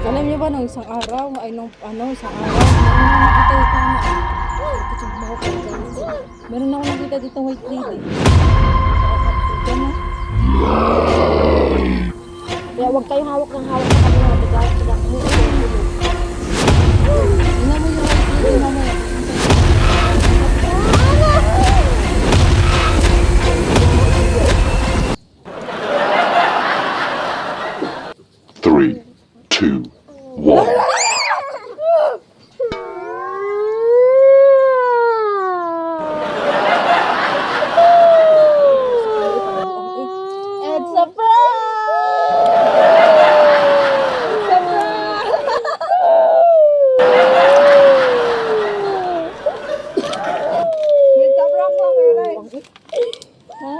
Alam niyo ba nung isang araw, isang araw, meron ako nakita dito white lady. Kaya huwag kayong hawak ng hawak sa kanila. Bigat sila kami. Tingnan mo yung white lady mamaya. Three, two, one. It's a prank! It's a prank! It's a prank lang yun eh.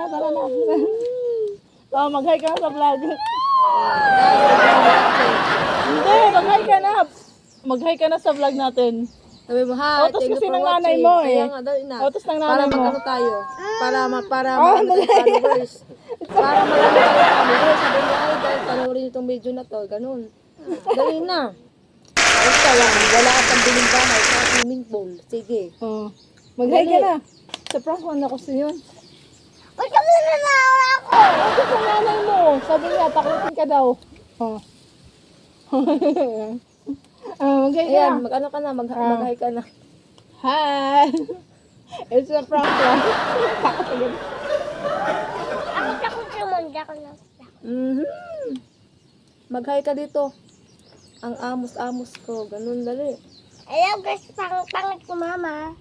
Tara na. Oh, mag-hi ka na sa vlog. Hindi, mag-hi ka na. Mag-hi ka na sa vlog natin. Sabi mo, ha, Otos thank you kasi for ng nanay watching. mo eh. Kaya nga daw, ina. Otos ng Para nanay mo. magkano tayo. Para Oh, followers. Para marami tayo followers. Sabi mo, ay, dahil panoorin itong video na to. Ganun. Dali na. Basta lang, wala ka pang biling bahay sa swimming pool. Sige. Oh. Mag-hi ka na. Sa prank ko na kasi yun. Ba't kami nanawa ako? Otos ng nanay mo. Sabi niya, takutin ka daw. Oh. Mag-hi ka Ayan, na. mag-ano ka na, mag-hi ka na. Hi! It's a prank lang. Ako takot naman, di ako na. Mag-hi ka dito. Ang amos-amos ko. Ganun, dali. Ayaw guys, pangit ko mama.